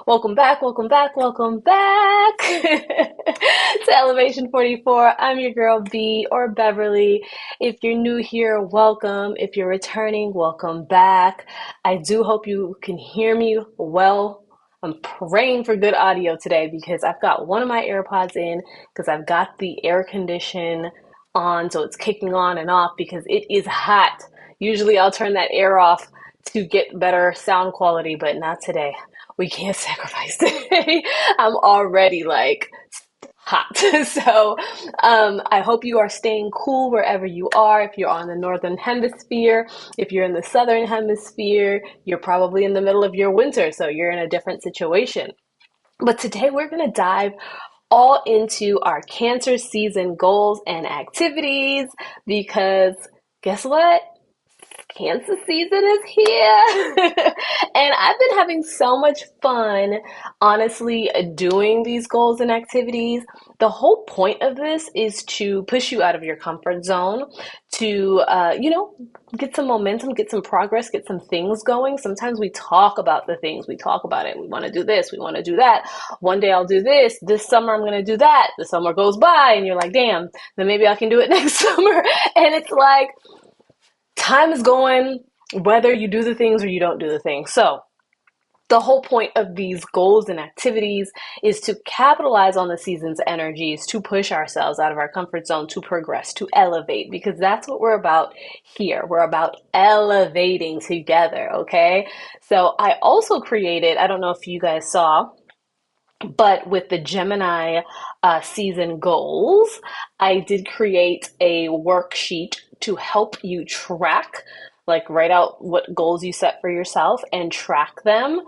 Welcome back, welcome back, welcome back to Elevation 44. I'm your girl B or Beverly. If you're new here, welcome. If you're returning, welcome back. I do hope you can hear me well. I'm praying for good audio today because I've got one of my AirPods in because I've got the air condition on, so it's kicking on and off because it is hot. Usually I'll turn that air off to get better sound quality, but not today. We can't sacrifice today. I'm already like hot. So I hope you are staying cool wherever you are. If you're on the northern hemisphere, if you're in the southern hemisphere, you're probably in the middle of your winter, so you're in a different situation. But today we're going to dive all into our Cancer season goals and activities because guess what? Cancer season is here. And I've been having so much fun, honestly, doing these goals and activities. The whole point of this is to push you out of your comfort zone, to, get some momentum, get some progress, get some things going. Sometimes we talk about the things, we talk about it. We want to do this, we want to do that. One day I'll do this summer I'm going to do that. The summer goes by and you're like, damn, then maybe I can do it next summer. And it's like, time is going whether you do the things or you don't do the things. So the whole point of these goals and activities is to capitalize on the season's energies, to push ourselves out of our comfort zone, to progress, to elevate, because that's what we're about here. We're about elevating together, okay? So I also created, I don't know if you guys saw, but with the Gemini season goals, I did create a worksheet to help you track, like write out what goals you set for yourself and track them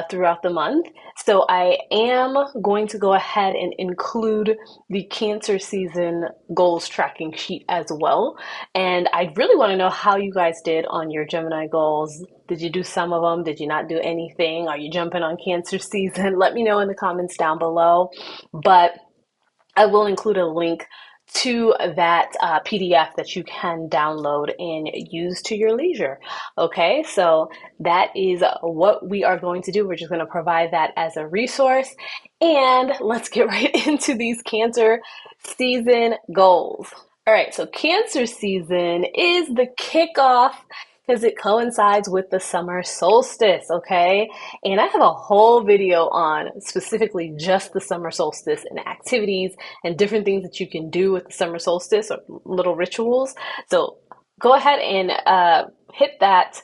throughout the month. So I am going to go ahead and include the Cancer season goals tracking sheet as well. And I really want to know how you guys did on your Gemini goals. Did you do some of them? Did you not do anything? Are you jumping on Cancer season? Let me know in the comments down below. But I will include a link to that PDF that you can download and use to your leisure. Okay, so that is what we are going to do. We're just going to provide that as a resource. And let's get right into these Cancer season goals. All right, so Cancer season is the kickoff because it coincides with the summer solstice, okay? And I have a whole video on specifically just the summer solstice and activities and different things that you can do with the summer solstice or little rituals. So go ahead and hit that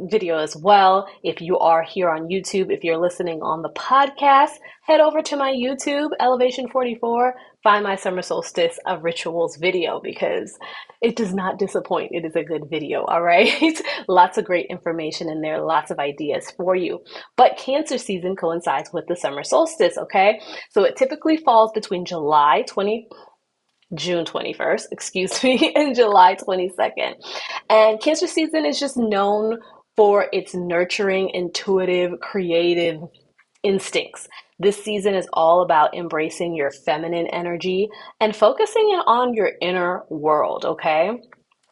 video as well. If you are here on YouTube, if you're listening on the podcast, head over to my YouTube, Elevation 44, find my summer solstice of rituals video because it does not disappoint. It is a good video, all right? Lots of great information in there, lots of ideas for you. But Cancer season coincides with the summer solstice, okay? So it typically falls between June 21st, excuse me, and July 22nd. And Cancer season is just known for its nurturing, intuitive, creative instincts. This season is all about embracing your feminine energy and focusing in on your inner world, okay?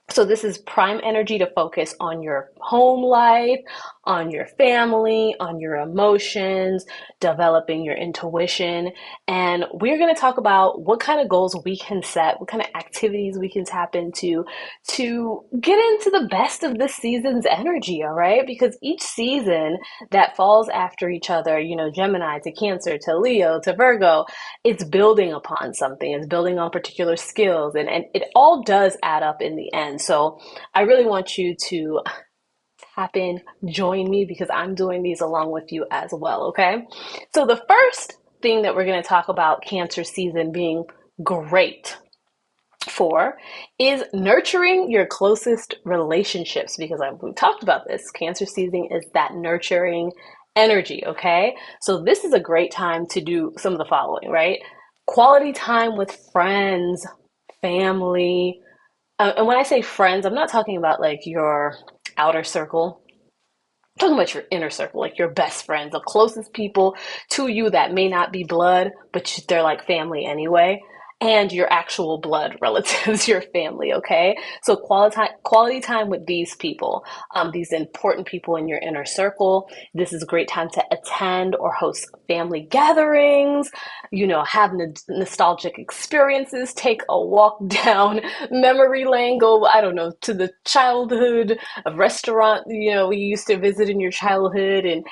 So this is prime energy to focus on your home life, on your family, on your emotions, developing your intuition. And we're going to talk about what kind of goals we can set, what kind of activities we can tap into to get into the best of this season's energy, all right? Because each season that falls after each other, Gemini to Cancer to Leo to Virgo, it's building upon something. It's building on particular skills and it all does add up in the end. So I really want you to tap in, join me because I'm doing these along with you as well, okay? So the first thing that we're going to talk about Cancer season being great for is nurturing your closest relationships because we talked about this. Cancer season is that nurturing energy, okay? So this is a great time to do some of the following, right? Quality time with friends, family. And when I say friends, I'm not talking about like your outer circle. I'm talking about your inner circle, like your best friends, the closest people to you that may not be blood, but they're like family anyway. and your actual blood relatives, your family, okay? So quality time with these people, these important people in your inner circle. This is a great time to attend or host family gatherings, have nostalgic experiences, take a walk down memory lane, go, I don't know, to the childhood restaurant, we used to visit in your childhood and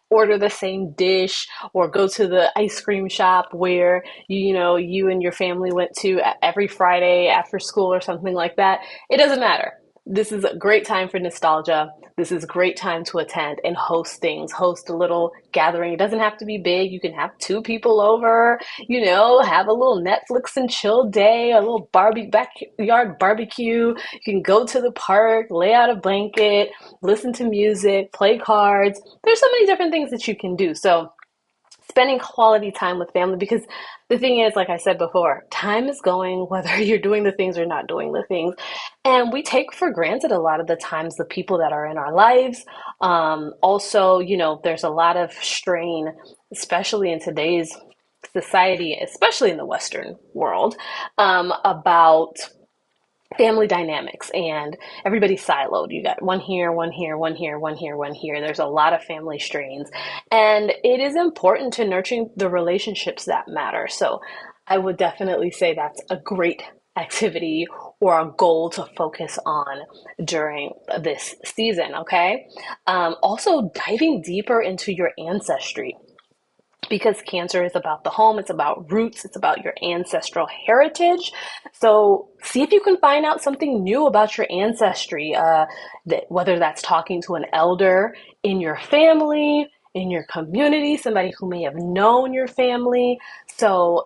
order the same dish, or go to the ice cream shop where you and your family went to every Friday after school or something like that. It doesn't matter. This is a great time for nostalgia. This is a great time to attend and host things, host a little gathering. It doesn't have to be big. You can have two people over, have a little Netflix and chill day, a little backyard barbecue. You can go to the park, lay out a blanket, listen to music, play cards. There's so many different things that you can do. So spending quality time with family, because the thing is, like I said before, time is going whether you're doing the things or not doing the things. And we take for granted a lot of the times the people that are in our lives. Also, there's a lot of strain, especially in today's society, especially in the Western world, about family dynamics, and everybody's siloed. You got one here, one here, one here, one here, one here. There's a lot of family strains, and it is important to nurture the relationships that matter. So I would definitely say that's a great activity or a goal to focus on during this season. Okay. Also diving deeper into your ancestry, because Cancer is about the home, it's about roots, it's about your ancestral heritage. So see if you can find out something new about your ancestry, whether that's talking to an elder in your family, in your community, somebody who may have known your family. So,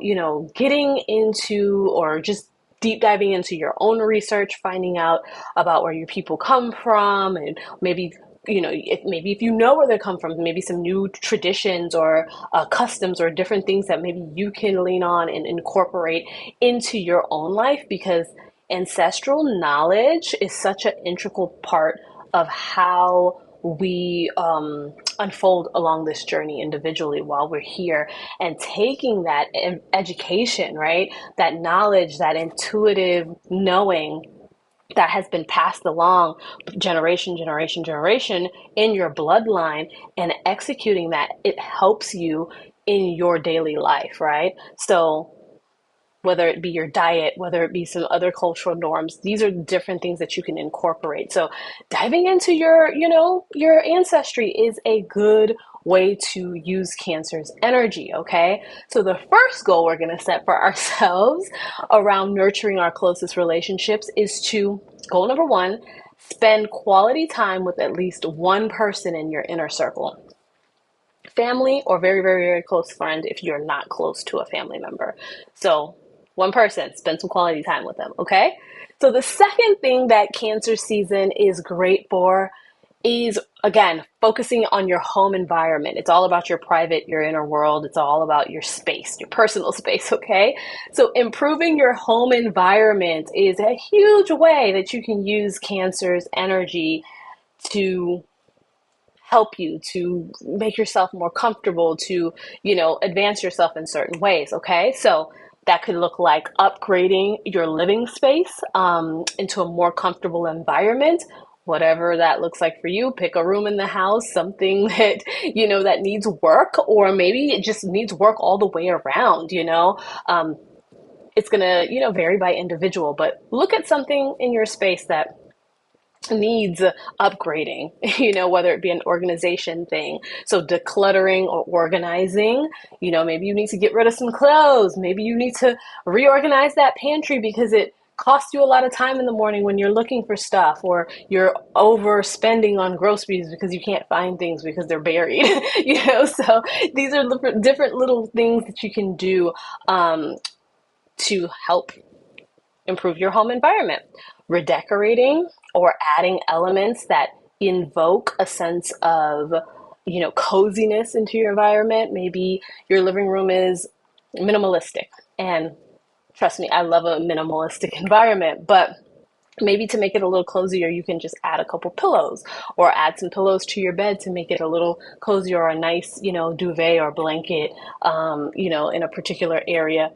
getting into, or just deep diving into your own research, finding out about where your people come from, and maybe if you know where they come from, maybe some new traditions or customs or different things that maybe you can lean on and incorporate into your own life, because ancestral knowledge is such an integral part of how we unfold along this journey individually while we're here, and taking that education, right? That knowledge, that intuitive knowing that has been passed along generation in your bloodline, and executing that, it helps you in your daily life, right? So whether it be your diet, whether it be some other cultural norms, these are different things that you can incorporate. So diving into your ancestry is a good way to use Cancer's energy, okay? So the first goal we're going to set for ourselves around nurturing our closest relationships is to, goal number one, spend quality time with at least one person in your inner circle. Family or very, very, very close friend if you're not close to a family member. So one person, spend some quality time with them, okay? So the second thing that Cancer season is great for is, again, focusing on your home environment. It's all about your private, your inner world. It's all about your space, your personal space, okay? So improving your home environment is a huge way that you can use Cancer's energy to help you to make yourself more comfortable, to advance yourself in certain ways. Okay, so that could look like upgrading your living space into a more comfortable environment, whatever that looks like for you. Pick a room in the house, something that that needs work, or maybe it just needs work all the way around. It's gonna vary by individual, but look at something in your space that needs upgrading, whether it be an organization thing. So decluttering or organizing, maybe you need to get rid of some clothes. Maybe you need to reorganize that pantry because it costs you a lot of time in the morning when you're looking for stuff, or you're overspending on groceries because you can't find things because they're buried. So these are different little things that you can do to help improve your home environment. Redecorating or adding elements that invoke a sense of, coziness into your environment. Maybe your living room is minimalistic, and trust me, I love a minimalistic environment, but maybe to make it a little cozier, you can just add a couple pillows, or add some pillows to your bed to make it a little cozier, or a nice, duvet or blanket, in a particular area.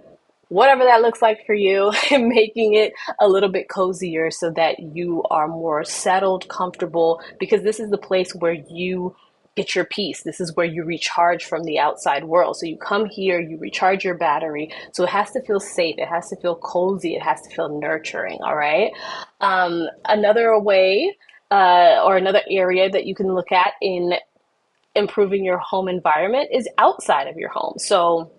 whatever that looks like for you, and making it a little bit cozier so that you are more settled, comfortable, because this is the place where you get your peace. This is where you recharge from the outside world. So you come here, you recharge your battery. So it has to feel safe, it has to feel cozy, it has to feel nurturing. All right. Another way or another area that you can look at in improving your home environment is outside of your home. So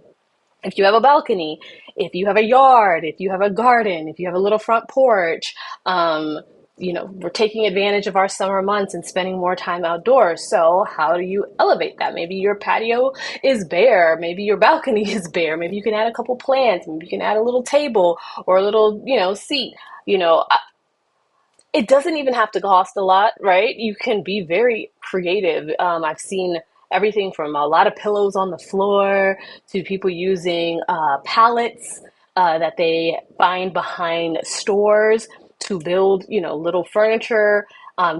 if you have a balcony, if you have a yard, if you have a garden, if you have a little front porch, um, we're taking advantage of our summer months and spending more time outdoors. So how do you elevate that? Maybe your patio is bare. Maybe your balcony is bare. Maybe you can add a couple plants. Maybe you can add a little table or a little, seat. You know, it doesn't even have to cost a lot, right? You can be very creative. I've seen everything from a lot of pillows on the floor to people using pallets that they find behind stores to build, little furniture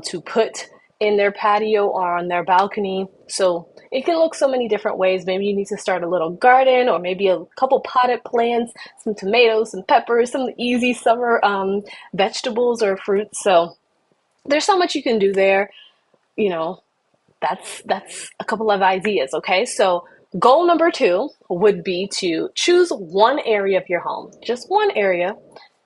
to put in their patio or on their balcony. So it can look so many different ways. Maybe you need to start a little garden or maybe a couple potted plants, some tomatoes, some peppers, some easy summer vegetables or fruits. So there's so much you can do there. You know, that's a couple of ideas, okay? So goal number 2 would be to choose one area of your home, just one area.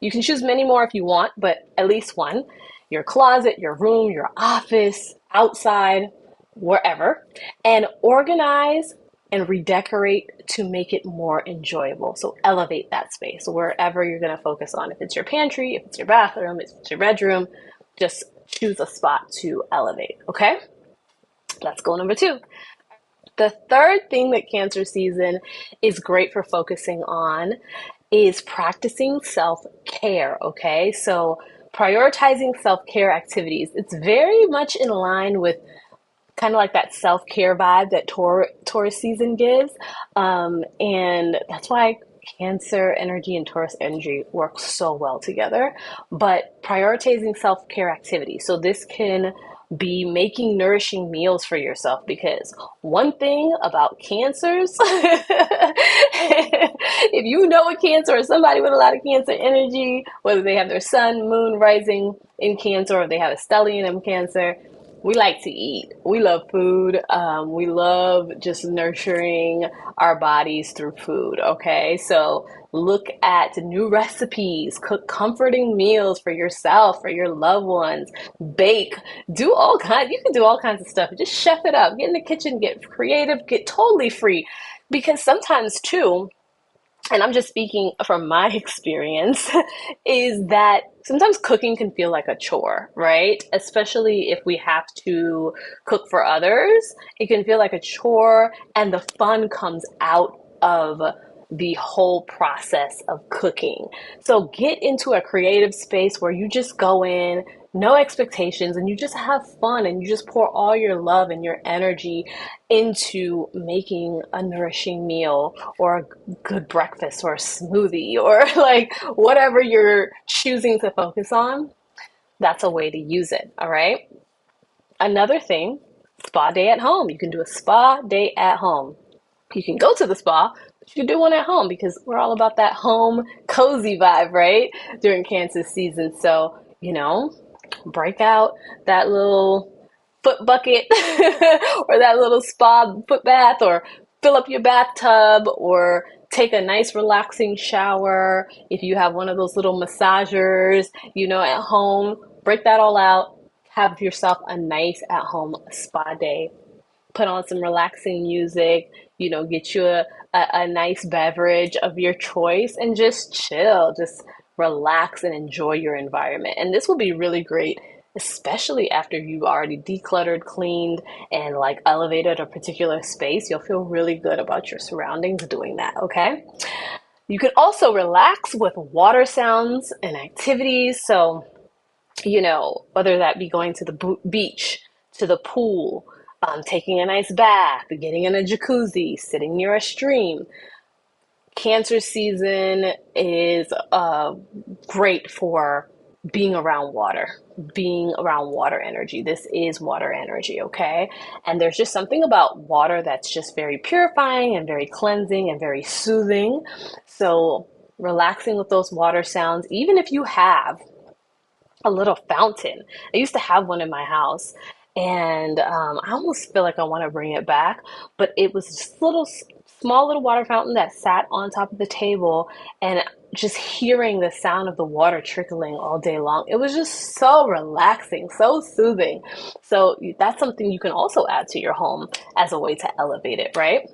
You can choose many more if you want, but at least one. Your closet, your room, your office, outside, wherever, and organize and redecorate to make it more enjoyable. So elevate that space wherever you're going to focus on. If it's your pantry, if it's your bathroom, if it's your bedroom, just choose a spot to elevate, okay? That's goal number 2. The third thing that Cancer season is great for focusing on is practicing self care, okay? So, prioritizing self care activities. It's very much in line with kind of like that self care vibe that Taurus season gives. And that's why Cancer energy and Taurus energy work so well together. But prioritizing self care activities. So, this can be making nourishing meals for yourself, because one thing about cancers, if you know a cancer or somebody with a lot of cancer energy, whether they have their sun, moon rising in cancer or they have a stellium in cancer, we like to eat. We love food. We love just nurturing our bodies through food. Okay. So look at new recipes, cook comforting meals for yourself, for your loved ones, bake, do all kinds. You can do all kinds of stuff. Just chef it up. Get in the kitchen, get creative, get totally free. Because sometimes too, and I'm just speaking from my experience, is that sometimes cooking can feel like a chore, right? Especially if we have to cook for others, it can feel like a chore, and the fun comes out of the whole process of cooking. So get into a creative space where you just go in, no expectations, and you just have fun and you just pour all your love and your energy into making a nourishing meal or a good breakfast or a smoothie or like whatever you're choosing to focus on. That's a way to use it. All right. Another thing, spa day at home. You can do a spa day at home. You can go to the spa, but you can do one at home because we're all about that home cozy vibe, right? During Cancer season. So, break out that little foot bucket or that little spa foot bath, or fill up your bathtub, or take a nice relaxing shower. If you have one of those little massagers, at home, break that all out. Have yourself a nice at home spa day. Put on some relaxing music, get you a nice beverage of your choice and just chill, just relax and enjoy your environment. And this will be really great, especially after you've already decluttered, cleaned, and like elevated a particular space. You'll feel really good about your surroundings doing that, okay? You can also relax with water sounds and activities. So, whether that be going to the beach, to the pool, taking a nice bath, getting in a jacuzzi, sitting near a stream. Cancer season is great for being around water energy. This is water energy, okay? And there's just something about water that's just very purifying and very cleansing and very soothing. So relaxing with those water sounds, even if you have a little fountain. I used to have one in my house, and I almost feel like I want to bring it back. But it was just small little water fountain that sat on top of the table, and just hearing the sound of the water trickling all day long, it was just so relaxing, so soothing. So that's something you can also add to your home as a way to elevate it, right?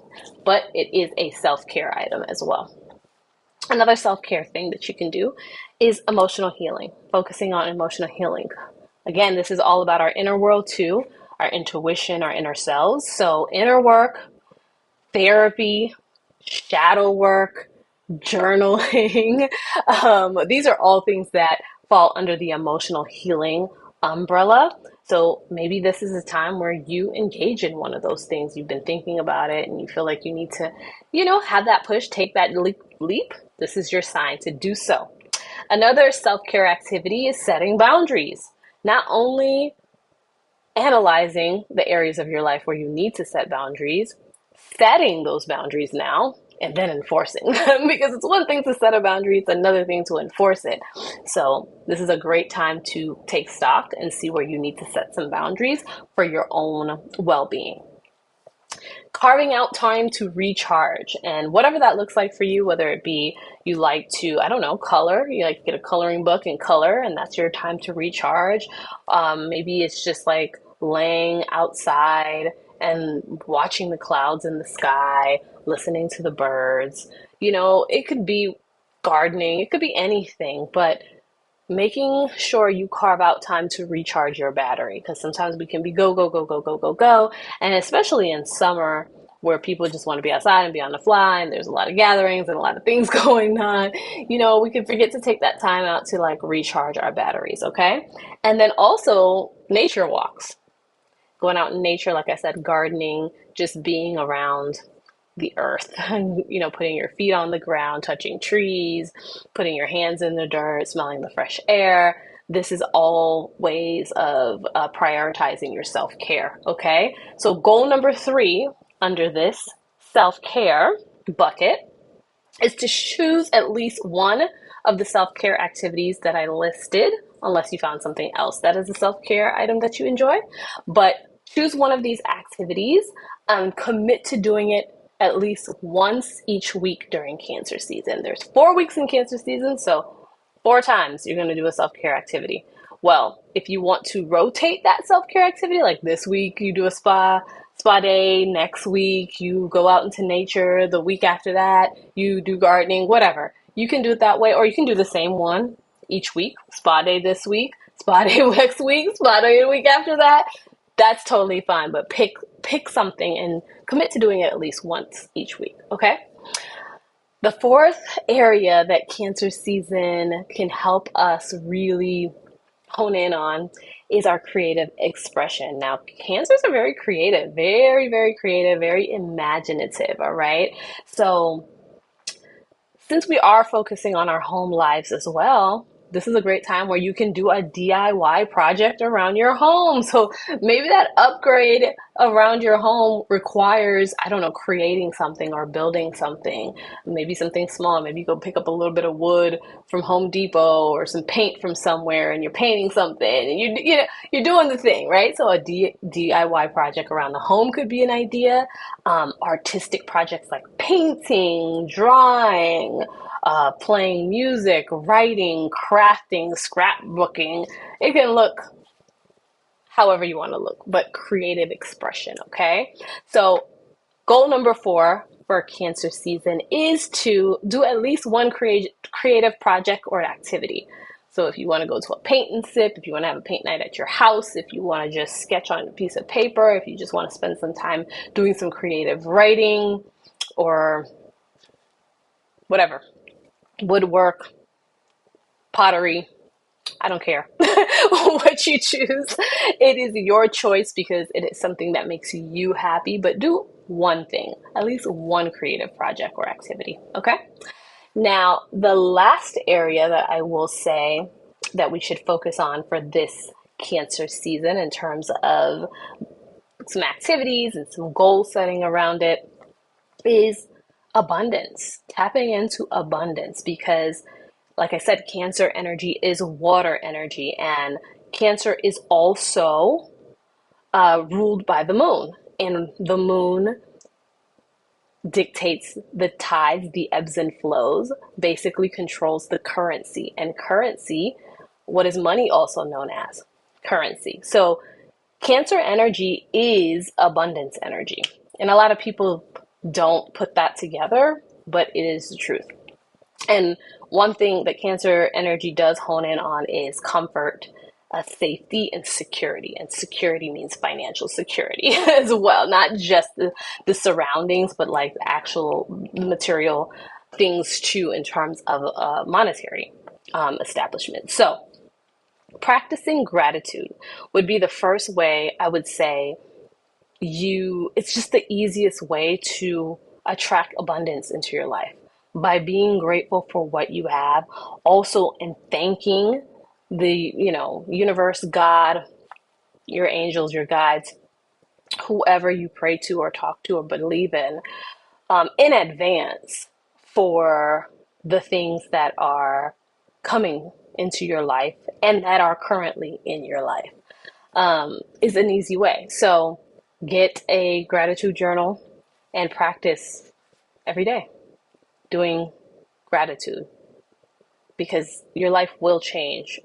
But it is a self-care item as well. Another self care thing that you can do is emotional healing, focusing on emotional healing. Again, this is all about our inner world too, our intuition, our inner selves. So, inner work, therapy, shadow work, journaling. These are all things that fall under the emotional healing umbrella. So maybe this is a time where you engage in one of those things. You've been thinking about it and you feel like you need to, have that push, take that leap. This is your sign to do so. Another self care activity is setting boundaries. Not only analyzing the areas of your life where you need to set boundaries, setting those boundaries now, and then enforcing them because it's one thing to set a boundary, it's another thing to enforce it. So, this is a great time to take stock and see where you need to set some boundaries for your own well being. Carving out time to recharge, and whatever that looks like for you, whether it be you like to, I don't know, color, you like to get a coloring book and color, and that's your time to recharge. Maybe it's just like laying outside and watching the clouds in the sky, listening to the birds. It could be gardening, it could be anything, but making sure you carve out time to recharge your battery, because sometimes we can be go, go, go, go, go, go, go. And especially in summer where people just want to be outside and be on the fly and there's a lot of gatherings and a lot of things going on, we can forget to take that time out to like recharge our batteries, okay? And then also nature walks, going out in nature, like I said, gardening, just being around the earth, putting your feet on the ground, touching trees, putting your hands in the dirt, smelling the fresh air. This is all ways of prioritizing your self care. Okay. So, goal number 3 under this self care bucket is to choose at least one of the self care activities that I listed, unless you found something else that is a self care item that you enjoy. But choose one of these activities and commit to doing it at least once each week during Cancer season. There's 4 weeks in Cancer season, so 4 times you're going to do a self care activity. Well, if you want to rotate that self care activity, like this week you do a spa day, next week you go out into nature, the week after that you do gardening, whatever. You can do it that way, or you can do the same one each week. Spa day this week, spa day next week, spa day the week after that. That's totally fine, but pick something and commit to doing it at least once each week, okay? The 4th area that Cancer season can help us really hone in on is our creative expression. Now, Cancers are very creative, very, very creative, very imaginative, all right? So, since we are focusing on our home lives as well, this is a great time where you can do a DIY project around your home. So maybe that upgrade around your home requires, I don't know, creating something or building something, maybe something small. Maybe you go pick up a little bit of wood from Home Depot or some paint from somewhere and you're painting something and you're doing the thing, right? So a DIY project around the home could be an idea. Artistic projects like painting, drawing, playing music, writing, crafting, scrapbooking. It can look however you want to look, but creative expression, okay? So, goal number 4 for Cancer season is to do at least one creative project or activity. So if you want to go to a paint and sip, if you want to have a paint night at your house, if you want to just sketch on a piece of paper, if you just want to spend some time doing some creative writing or whatever, woodwork, pottery, I don't care what you choose. It is your choice because it is something that makes you happy, but do one thing, at least one creative project or activity, okay? Now, the last area that I will say that we should focus on for this Cancer season in terms of some activities and some goal setting around it is abundance, tapping into abundance, because like I said, Cancer energy is water energy, and Cancer is also ruled by the moon. And the moon dictates the tides, the ebbs and flows, basically controls the currency. And currency, what is money also known as? Currency. So Cancer energy is abundance energy. And a lot of people don't put that together, but it is the truth. And one thing that Cancer energy does hone in on is comfort, safety, and security. And security means financial security as well, not just the surroundings, but like the actual material things too, in terms of monetary establishment. So, practicing gratitude would be the first way I would say it's just the easiest way to attract abundance into your life by being grateful for what you have, also in thanking the universe, God, your angels, your guides, whoever you pray to or talk to or believe in advance for the things that are coming into your life and that are currently in your life, is an easy way. So get a gratitude journal and practice every day doing gratitude, because your life will change,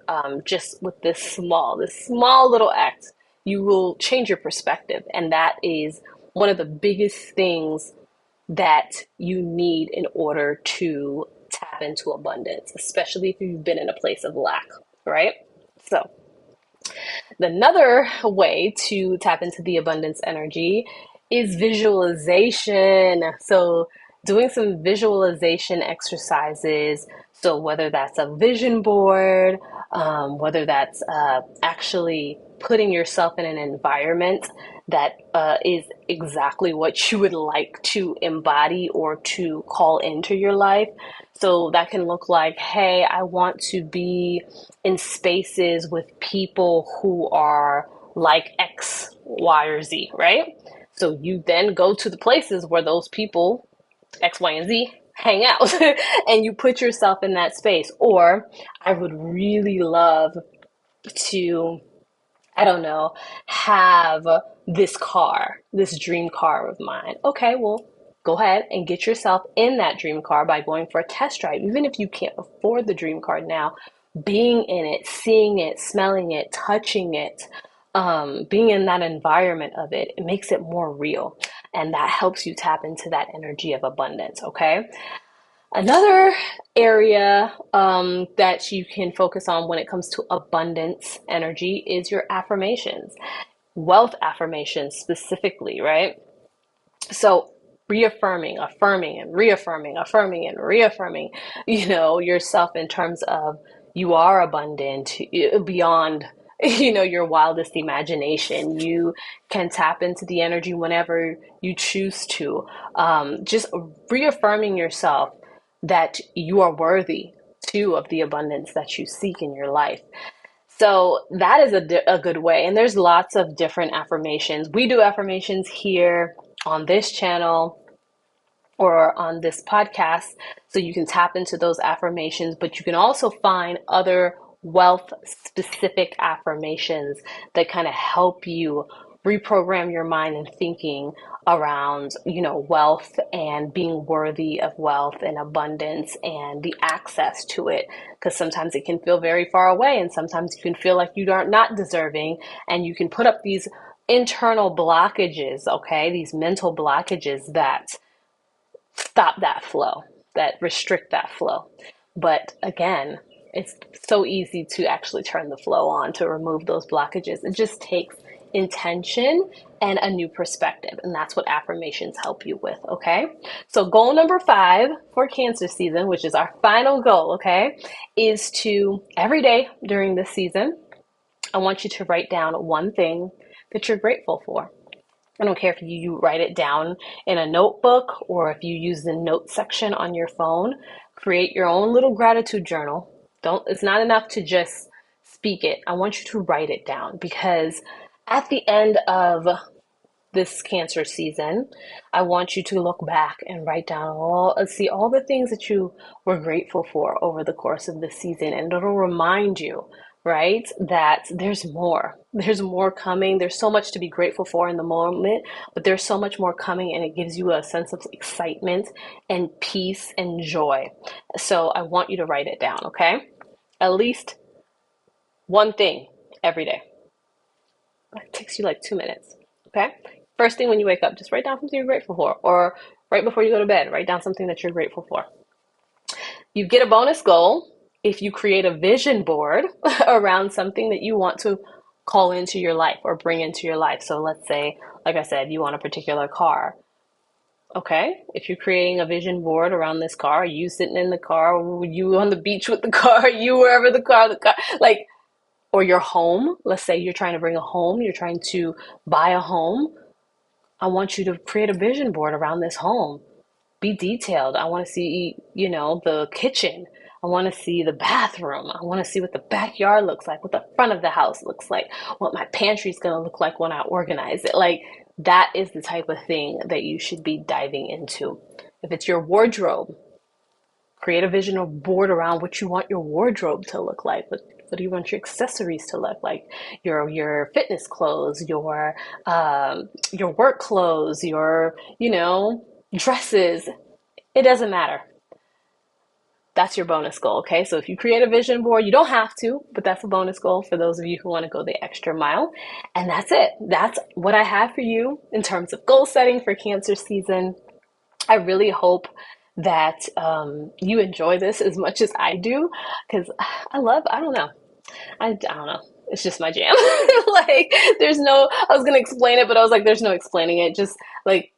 just with this small little act. You will change your perspective, and that is one of the biggest things that you need in order to tap into abundance, especially if you've been in a place of lack, right? So another way to tap into the abundance energy is visualization. So, doing some visualization exercises. So, whether that's a vision board, whether that's actually putting yourself in an environment that is exactly what you would like to embody or to call into your life. So that can look like, hey, I want to be in spaces with people who are like X, Y, or Z, right? So you then go to the places where those people, X, Y, and Z, hang out and you put yourself in that space. Or I would really love to, I don't know, have this car, this dream car of mine. Okay, well, go ahead and get yourself in that dream car by going for a test drive. Even if you can't afford the dream car now, being in it, seeing it, smelling it, touching it, being in that environment of it, it makes it more real. And that helps you tap into that energy of abundance, okay? Another area that you can focus on when it comes to abundance energy is your affirmations, wealth affirmations specifically, right? So reaffirming, affirming, and reaffirming, affirming and reaffirming, yourself in terms of you are abundant beyond, your wildest imagination. You can tap into the energy whenever you choose to. Just reaffirming yourself that you are worthy too of the abundance that you seek in your life. So that is a good way. And there's lots of different affirmations. We do affirmations here on this channel or on this podcast. So you can tap into those affirmations, but you can also find other wealth specific affirmations that kind of help you reprogram your mind and thinking around, wealth and being worthy of wealth and abundance and the access to it. Because sometimes it can feel very far away, and sometimes you can feel like you are not deserving, and you can put up these internal blockages, okay, these mental blockages that stop that flow, that restrict that flow. But again, it's so easy to actually turn the flow on, to remove those blockages. It just takes intention and a new perspective. And that's what affirmations help you with, okay? So goal number 5 for Cancer season, which is our final goal, okay, is to every day during this season, I want you to write down one thing that you're grateful for. I don't care if you write it down in a notebook or if you use the note section on your phone. Create your own little gratitude journal. It's not enough to just speak it. I want you to write it down, because at the end of this Cancer season, I want you to look back and write down see all the things that you were grateful for over the course of the season. And it'll remind you, right, that there's more. There's more coming. There's so much to be grateful for in the moment, but there's so much more coming, and it gives you a sense of excitement and peace and joy. So I want you to write it down, okay? At least one thing every day. It takes you like 2 minutes, okay? First thing when you wake up, just write down something you're grateful for, or right before you go to bed, write down something that you're grateful for. You get a bonus goal if you create a vision board around something that you want to call into your life or bring into your life. So let's say, like I said, you want a particular car. Okay, if you're creating a vision board around this car, you sitting in the car, you on the beach with the car, you wherever the car, like, or your home. Let's say you're trying to bring a home, you're trying to buy a home. I want you to create a vision board around this home. Be detailed. I want to see, the kitchen. I want to see the bathroom. I want to see what the backyard looks like, what the front of the house looks like, what my pantry is going to look like when I organize it. Like, that is the type of thing that you should be diving into. If it's your wardrobe, create a vision board around what you want your wardrobe to look like. What do you want your accessories to look like? Your fitness clothes, your work clothes, your dresses. It doesn't matter. That's your bonus goal, okay? So if you create a vision board, you don't have to, but that's a bonus goal for those of you who want to go the extra mile. And that's it. That's what I have for you in terms of goal setting for Cancer season. I really hope that you enjoy this as much as I do, because I don't know. I don't know. It's just my jam. Like, I was going to explain it, but I was like, there's no explaining it. Just like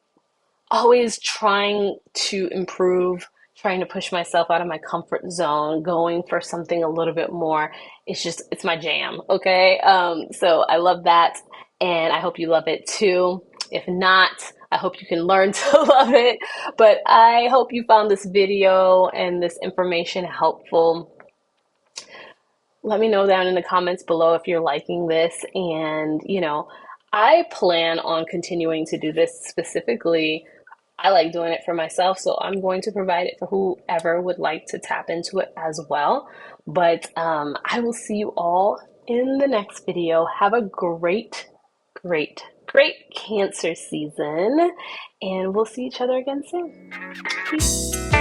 always trying to improve, trying to push myself out of my comfort zone, going for something a little bit more. It's my jam. Okay. So I love that. And I hope you love it too. If not, I hope you can learn to love it. But I hope you found this video and this information helpful. Let me know down in the comments below if you're liking this. And, I plan on continuing to do this specifically. I like doing it for myself, so I'm going to provide it for whoever would like to tap into it as well. But I will see you all in the next video. Have a great, great, great Cancer season, and we'll see each other again soon. Peace.